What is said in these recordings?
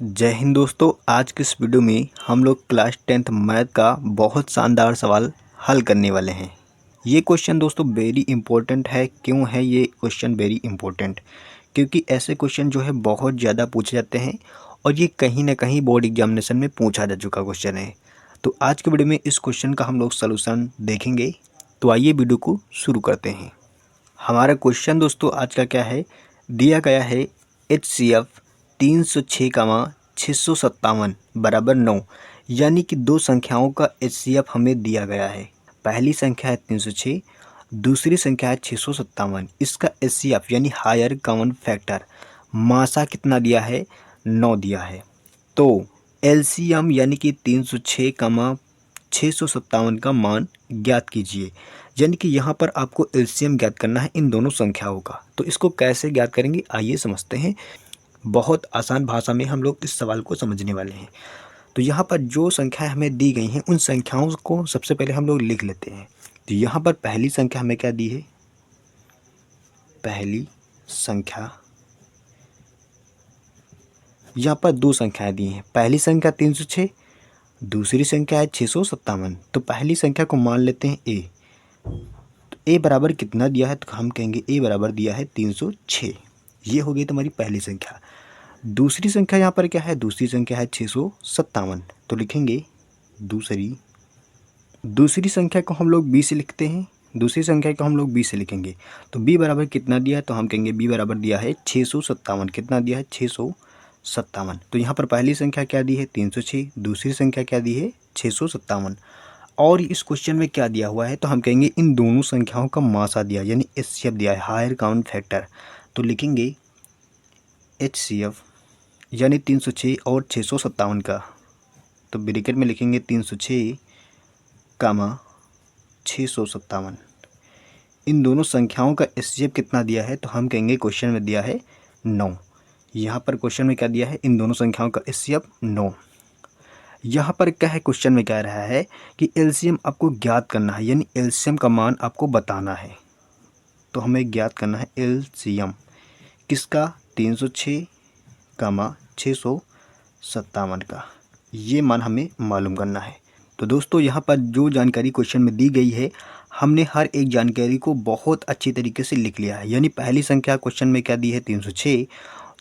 जय हिंद दोस्तों। आज के इस वीडियो में हम लोग क्लास 10th मैथ का बहुत शानदार सवाल हल करने वाले हैं। ये क्वेश्चन दोस्तों वेरी इंपॉर्टेंट है। क्यों है ये क्वेश्चन वेरी इंपॉर्टेंट? क्योंकि ऐसे क्वेश्चन जो है बहुत ज़्यादा पूछे जाते हैं और ये कहीं ना कहीं बोर्ड एग्जामिनेशन में पूछा जा चुका क्वेश्चन है। तो आज के वीडियो में इस क्वेश्चन का हम लोग सलूशन देखेंगे। तो आइए वीडियो को शुरू करते हैं। हमारा क्वेश्चन दोस्तों आज का क्या है, दिया गया है HCF 306,657 बराबर 9, यानी कि दो संख्याओं का HCF हमें दिया गया है। पहली संख्या है 306, दूसरी संख्या है 657। इसका HCF यानी हायर कॉमन फैक्टर मासा कितना दिया है, 9 दिया है। तो LCM यानी कि 306,657 का मान ज्ञात कीजिए। यानी कि यहाँ पर आपको LCM ज्ञात करना है इन दोनों संख्याओं का। तो इसको कैसे ज्ञात करेंगे आइए समझते हैं। बहुत आसान भाषा में हम लोग इस सवाल को समझने वाले हैं। तो यहाँ पर जो संख्याएं हमें दी गई हैं उन संख्याओं को सबसे पहले हम लोग लिख लेते हैं। तो यहाँ पर पहली संख्या हमें क्या दी है, पहली संख्या, यहाँ पर दो संख्याएं दी हैं। पहली संख्या 306, दूसरी संख्या है 657। तो पहली संख्या को मान लेते हैं ए। तो ए बराबर कितना दिया है, तो हम कहेंगे ए बराबर दिया है 306। ये हो गई तुम्हारी पहली संख्या। दूसरी संख्या यहाँ पर क्या है, दूसरी संख्या है 657। तो लिखेंगे दूसरी संख्या को हम लोग बी से लिखते हैं। दूसरी संख्या को हम लोग बी से लिखेंगे। तो बी बराबर कितना दिया है, तो हम कहेंगे बी बराबर दिया है 657। कितना दिया है, 657। तो यहाँ पर पहली संख्या क्या दी है, 306। दूसरी संख्या क्या दी है, 657। और इस क्वेश्चन में क्या दिया हुआ है, तो हम कहेंगे इन दोनों संख्याओं का मासा दिया यानी HCF दिया है, हायर कॉमन फैक्टर। तो लिखेंगे HCF यानी 306 और 657 का। तो ब्रैकेट में लिखेंगे 306 कामा 657। इन दोनों संख्याओं का HCF कितना दिया है, तो हम कहेंगे क्वेश्चन में दिया है 9। यहाँ पर क्वेश्चन में क्या दिया है, इन दोनों संख्याओं का HCF 9। यहाँ पर क्या है, क्वेश्चन में कह रहा है कि LCM आपको ज्ञात करना है, यानी LCM का मान आपको बताना है। तो हमें ज्ञात करना है LCM किसका, 306 कामा 657 का। ये मान हमें मालूम करना है। तो दोस्तों यहाँ पर जो जानकारी क्वेश्चन में दी गई है हमने हर एक जानकारी को बहुत अच्छी तरीके से लिख लिया है। यानी पहली संख्या क्वेश्चन में क्या दी है, 306।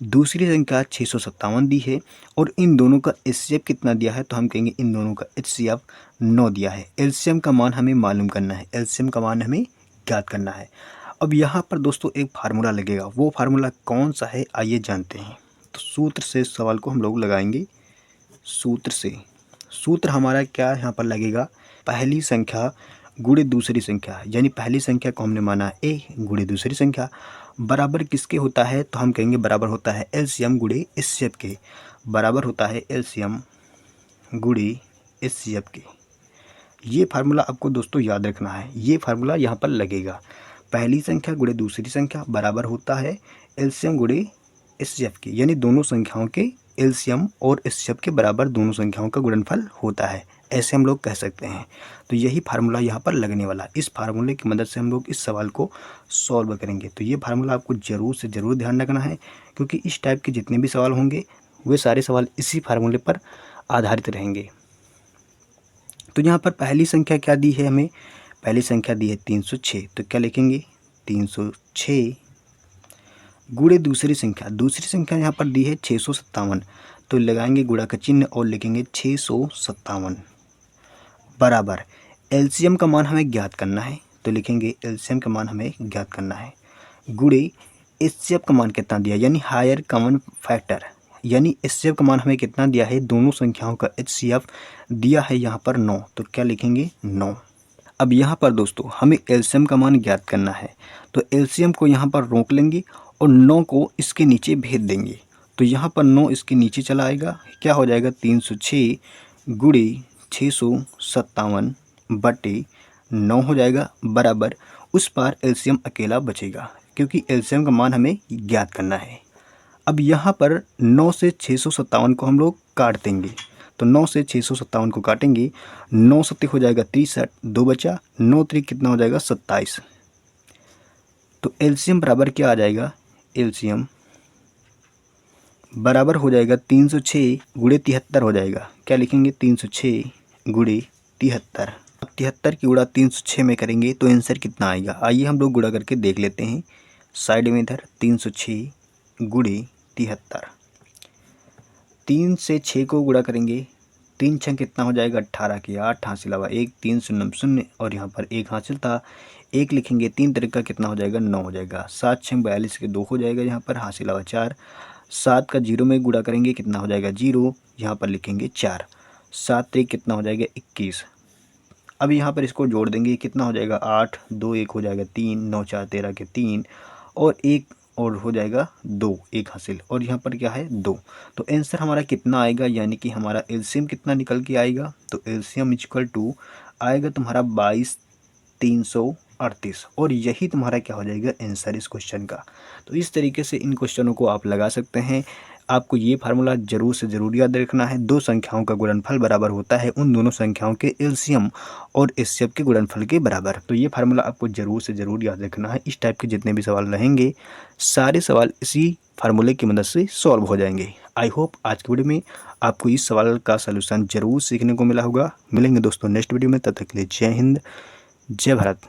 दूसरी संख्या 657 दी है और इन दोनों का HCF कितना दिया है, तो हम कहेंगे इन दोनों का HCF 9 दिया है। LCM का मान हमें मालूम करना है, LCM का मान हमें ज्ञात करना है। अब यहाँ पर दोस्तों एक फार्मूला लगेगा, वो फार्मूला कौन सा है आइए जानते हैं। तो सूत्र से सवाल को हम लोग लगाएंगे। सूत्र हमारा क्या यहाँ पर लगेगा, पहली संख्या गुणे दूसरी संख्या, यानी पहली संख्या को हमने माना ए गुणे दूसरी संख्या बराबर किसके होता है, तो हम कहेंगे बराबर होता है LCM गुणे HCF के। बराबर होता है LCM गुणे HCF के। ये फार्मूला आपको दोस्तों याद रखना है, ये फार्मूला यहाँ पर लगेगा। पहली संख्या गुणे दूसरी संख्या बराबर होता है LCM गुणे HCF के, यानी दोनों संख्याओं के LCM और HCF के बराबर दोनों संख्याओं का गुणनफल होता है, ऐसे हम लोग कह सकते हैं। तो यही फार्मूला यहाँ पर लगने वाला, इस फार्मूले की मदद से हम लोग इस सवाल को सॉल्व करेंगे। तो ये फार्मूला आपको ज़रूर से ज़रूर ध्यान रखना है, क्योंकि इस टाइप के जितने भी सवाल होंगे वे सारे सवाल इसी फार्मूले पर आधारित रहेंगे। तो यहाँ पर पहली संख्या क्या दी है हमें, पहली संख्या दी है 306। तो क्या लिखेंगे, 306 गुणे दूसरी संख्या यहाँ पर दी है 657। तो लगाएंगे गुणा का चिन्ह और लिखेंगे 657 बराबर LCM का मान हमें ज्ञात करना है। तो लिखेंगे LCM का मान हमें ज्ञात करना है गुणे HCF का मान कितना दिया, यानी हायर कॉमन फैक्टर, यानी HCF का मान हमें कितना दिया है, दोनों संख्याओं का HCF दिया है यहाँ पर 9। तो क्या लिखेंगे 9। अब यहाँ पर दोस्तों हमें LCM का मान ज्ञात करना है। तो LCM को यहाँ पर रोक लेंगे और 9 को इसके नीचे भेज देंगे। तो यहाँ पर 9 इसके नीचे चला आएगा, क्या हो जाएगा, 306 गुणे 657 बटे 9 हो जाएगा बराबर, उस पार LCM अकेला बचेगा क्योंकि LCM का मान हमें ज्ञात करना है। अब यहाँ पर 9 से 657 को हम लोग काट देंगे। तो 9 से 657 को काटेंगे, 9 सत्ती हो जाएगा 63, 2 बचा, 9 त्रिक कितना हो जाएगा 27। तो LCM बराबर क्या आ जाएगा, LCM बराबर हो जाएगा 306 गुणे 73 हो जाएगा। क्या लिखेंगे 306 गुणे 73। अब 73 की गुणा 306 में करेंगे तो आंसर कितना आएगा, आइए हम लोग गुणा करके देख लेते हैं। साइड में इधर 306 गुणे 73, 3 से 6 को गुणा करेंगे, 3 छः कितना हो जाएगा 18 की 8 हासिल हवा 1, 3 शून्य शून्य और यहाँ पर 1 हासिल था, 1 लिखेंगे, 3 तरीका कितना हो जाएगा 9 हो जाएगा, 7 6 42 के 2 हो जाएगा, यहाँ पर हासिल हवा 4, 7 का 0 में गुणा करेंगे कितना हो जाएगा 0, यहाँ पर लिखेंगे 4, 7 3 कितना हो जाएगा 21। अब यहाँ पर इसको जोड़ देंगे कितना हो जाएगा 8, 2 1 हो जाएगा 3, 9 4 13 के 3 और 1 और हो जाएगा 2, 1 हासिल और यहाँ पर क्या है 2। तो आंसर हमारा कितना आएगा, यानी कि हमारा एलसीएम कितना निकल के आएगा, तो एलसीएम इक्वल टू आएगा तुम्हारा 22,338 और यही तुम्हारा क्या हो जाएगा आंसर इस क्वेश्चन का। तो इस तरीके से इन क्वेश्चनों को आप लगा सकते हैं। आपको ये फार्मूला जरूर से ज़रूर याद रखना है, दो संख्याओं का गुणनफल बराबर होता है उन दोनों संख्याओं के एलसीएम और एचसीएफ के गुणनफल के बराबर। तो ये फार्मूला आपको जरूर से ज़रूर याद रखना है। इस टाइप के जितने भी सवाल रहेंगे सारे सवाल इसी फार्मूले की मदद से सॉल्व हो जाएंगे। आई होप आज की वीडियो में आपको इस सवाल का सलूशन जरूर सीखने को मिला होगा। मिलेंगे दोस्तों नेक्स्ट वीडियो में, तब तक के लिए जय हिंद, जय भारत।